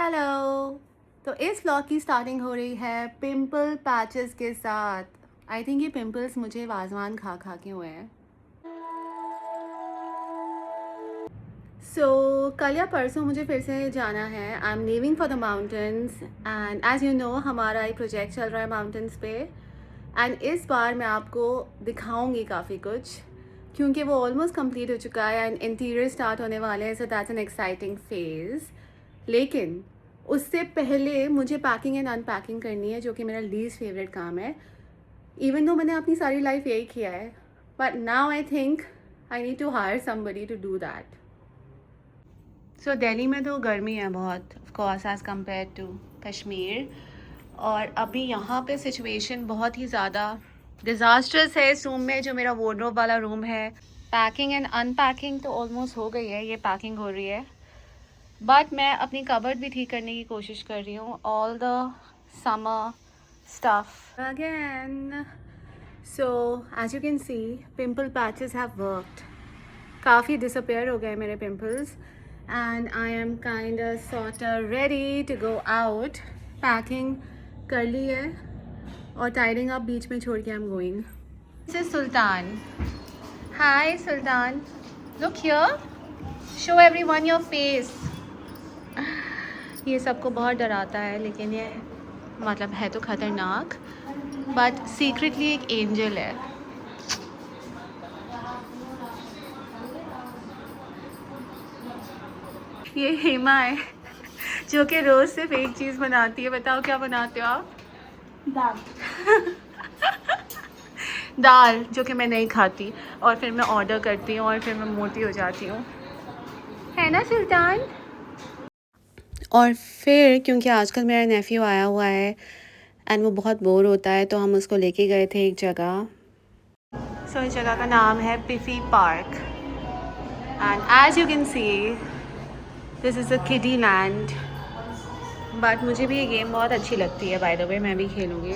Hello. तो इस vlog की स्टार्टिंग हो रही है पिंपल पैचेस के साथ। आई थिंक ये पिंपल्स मुझे वाजवान खा खा के हुए हैं। कल या परसों मुझे फिर से जाना है। I am leaving for the mountains and as you know हमारा एक प्रोजेक्ट चल रहा है माउंटेन्स पे। एंड इस बार मैं आपको दिखाऊंगी काफ़ी कुछ, क्योंकि वो ऑलमोस्ट कंप्लीट हो चुका है एंड इंटीरियर स्टार्ट होने वाले हैं। So that's an exciting phase. लेकिन उससे पहले मुझे पैकिंग एंड अनपैकिंग करनी है, जो कि मेरा लीस्ट फेवरेट काम है। इवन दो मैंने अपनी सारी लाइफ यही किया है, but now I think I need to hire somebody to do that. So Delhi में तो गर्मी है बहुत, of course as compare to Kashmir. और अभी यहाँ पे सिचुएशन बहुत ही ज़्यादा डिज़ास्ट्रस है इस रूम में, जो मेरा वार्डरोब वाला रूम है। पैकिंग एंड अनपैकिंग तो ऑलमोस्ट हो गई है, ये पैकिंग हो रही है, बट मैं अपनी कबर्ड भी ठीक करने की कोशिश कर रही हूँ। All the summer stuff again. So as you can see pimple patches have worked. काफ़ी डिसअपेयर हो गए मेरे pimples and I am kind sort ready to go out. Packing कर ली है और टाइडिंग अप बीच में छोड़ के आई am going. This is Sultan. Hi Sultan, look here, show everyone your face. ये सबको बहुत डराता है, लेकिन ये मतलब है तो ख़तरनाक, बट सीक्रेटली एक एंजल है। ये हेमा है, जो कि रोज़ सिर्फ एक चीज़ बनाती है। बताओ क्या बनाते हो आप? दाल। दाल, जो कि मैं नहीं खाती, और फिर मैं ऑर्डर करती हूँ और फिर मैं मोटी हो जाती हूँ, है ना सुल्तान? और फिर क्योंकि आजकल मेरा नेफ्यू आया हुआ है एंड वो बहुत बोर होता है, तो हम उसको लेके गए थे एक जगह। सो इस जगह का नाम है पिफी park and as you can see this is a kiddie land. But मुझे भी ये गेम बहुत अच्छी लगती है, बाय द वे मैं भी खेलूँगी।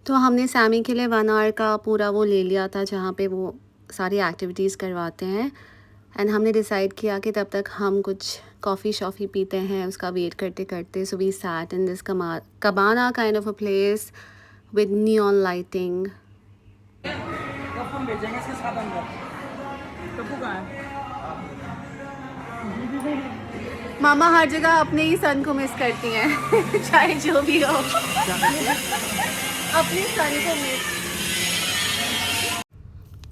तो हमने सैमी के लिए 1 आवर का पूरा वो ले लिया था, जहाँ पे वो सारी एक्टिविटीज़ करवाते हैं। एंड हमने डिसाइड किया कि तब तक हम कुछ कॉफ़ी शॉफ़ी पीते हैं, उसका वेट करते करते। So we sat in this cabana kind of a place with neon lighting. मामा हर जगह अपने ही सन को मिस करती हैं चाहे जो भी हो, अपने सन को मिस।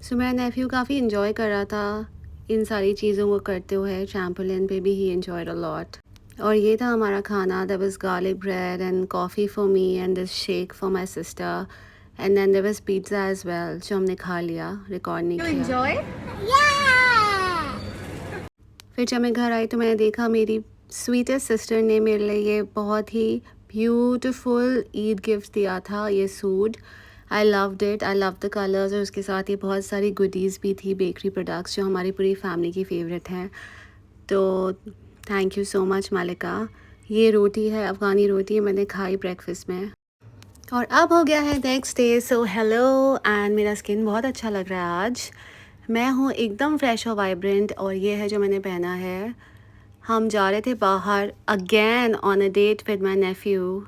सो मेरा नेफ्यू काफ़ी इन्जॉय कर रहा था इन सारी चीज़ों को करते हुए। ट्रैम्पोलिन पे भी ही एंजॉयड अ लॉट। और ये था हमारा खाना। There was garlic bread and coffee for me and this shake for my sister and then there was pizza as well, जो हमने खा लिया, रिकॉर्ड नहीं किया। एंजॉय। फिर जब मैं घर आई तो मैंने देखा मेरी स्वीटेस्ट सिस्टर ने मेरे लिए ये बहुत ही ब्यूटीफुल ईद गिफ्ट दिया था, ये suit. I loved it, I love the colours. और उसके साथ ये बहुत सारी गुडीज़ भी थी, बेकरी प्रोडक्ट्स, जो हमारी पूरी फैमिली की फ़ेवरेट हैं। तो थैंक यू सो मच मालिका। ये रोटी है, अफ़गानी रोटी, मैंने खाई ब्रेकफास्ट में। और अब हो गया है next day. So hello, and मेरा स्किन बहुत अच्छा लग रहा है आज। मैं हूँ एकदम फ्रेश और वाइब्रेंट। और ये है जो मैंने पहना है। हम जा रहे थे बाहर again on a date with my nephew,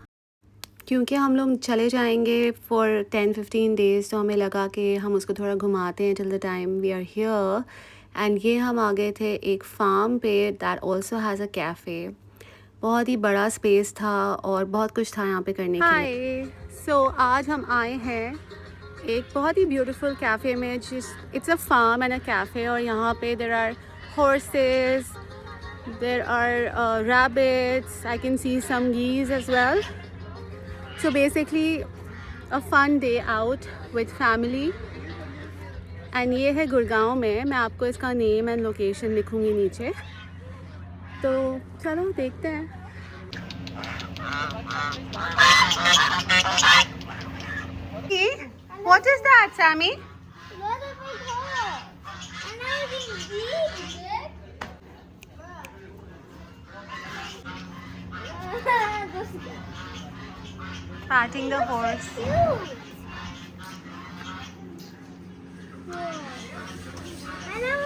क्योंकि हम लोग चले जाएंगे फॉर 10-15 डेज़। तो हमें लगा कि हम उसको थोड़ा घुमाते हैं till the time we are here. And ये हम आ गए थे एक फार्म पे that also has a cafe. बहुत ही बड़ा स्पेस था और बहुत कुछ था यहाँ पे करने के लिए। सो आज हम आए हैं एक बहुत ही ब्यूटीफुल कैफ़े में, it's a farm and a cafe. और यहाँ पे there are horses, there are rabbits, I can see some geese as well. So basically a fun day out with family. And ये है गुड़गांव में। मैं आपको इसका नेम एंड लोकेशन लिखूंगी नीचे, तो चलो देखते हैं। What is that, Sammy? Patting the horse. And I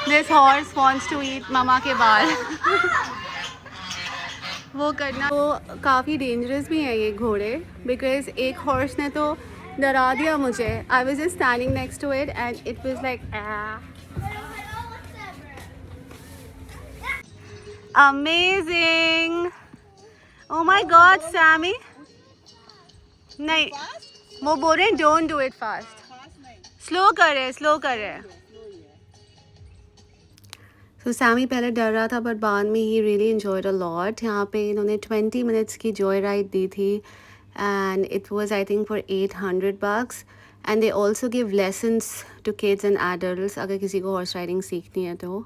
this horse wants to eat mama के बाल वो करना वो काफ़ी डेंजरस भी है ये घोड़े, बिकॉज एक हॉर्स ने तो डरा दिया मुझे. I was just standing next to it and it was like amazing. Oh my God Sammy. नहीं, वो बोल रहे हैं don't do it fast, slow करे स्लो करे. तो सैमी पहले डर रहा था बट बाद में he really enjoyed a lot. यहाँ पे इन्होंने 20 मिनट्स की जॉय राइड दी थी and it was I think for $800 and they also give lessons to kids and adults अगर किसी को हॉर्स राइडिंग सीखनी है तो.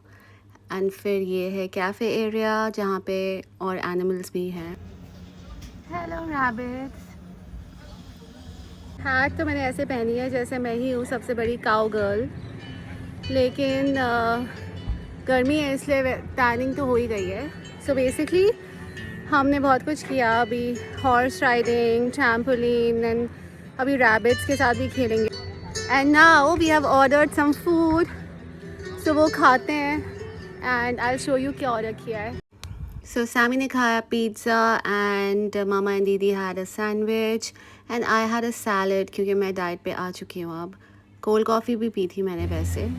एंड फिर ये है कैफ़े एरिया जहाँ पे और एनिमल्स भी हैं. Hello rabbits. हैट तो मैंने ऐसे पहनी है जैसे मैं ही हूँ सबसे बड़ी काऊ गर्ल, लेकिन गर्मी है इसलिए टैनिंग तो हो ही गई है. सो बेसिकली हमने बहुत कुछ किया अभी, हॉर्स राइडिंग, ट्रैम्पोलिन एंड अभी रैबिट्स के साथ भी खेलेंगे. And now we have ordered some food, so वो खाते हैं and I will show you क्या ऑर्डर किया है. सो सैमी ने खाया पिज़्ज़ा एंड मामा एंड दीदी had a sandwich and I had a salad क्योंकि मैं डाइट पे आ चुकी हूँ अब. कोल्ड कॉफ़ी भी पी थी मैंने वैसे.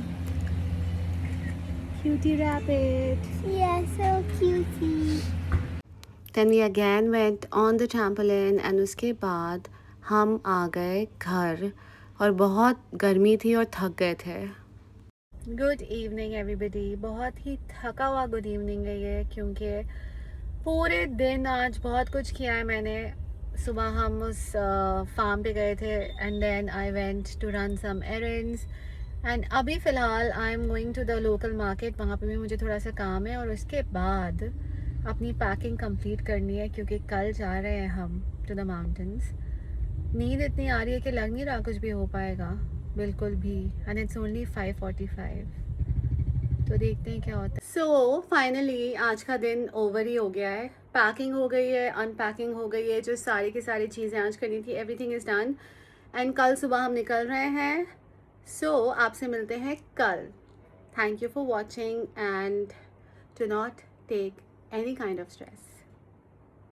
Cutie rabbit. Yeah, so cutie. Then we again went on the trampoline and उसके बाद हम आ गए घर और बहुत गर्मी थी और थक गए थे. Good evening everybody. बहुत ही थका हुआ गुड इवनिंग है ये, क्योंकि पूरे दिन आज बहुत कुछ किया है मैंने. सुबह हम उस फार्म पे गए थे and then I went to run some errands and अभी फ़िलहाल I am going to the local market. वहाँ पे भी मुझे थोड़ा सा काम है और उसके बाद अपनी पैकिंग कंप्लीट करनी है क्योंकि कल जा रहे हैं हम टू द माउंटेन्स. नींद इतनी आ रही है कि लग नहीं रहा कुछ भी हो पाएगा बिल्कुल भी. And it's only 5:45. तो देखते हैं क्या होता है. सो फाइनली आज का दिन ओवर ही हो गया है. पैकिंग हो गई है, अनपैकिंग हो गई है, जो सारी की सारी चीज़ें आज करनी थी एवरीथिंग इज़ डन. एंड कल सुबह हम निकल रहे हैं. सो आपसे मिलते हैं कल. Thank you for watching and do not take any kind of stress.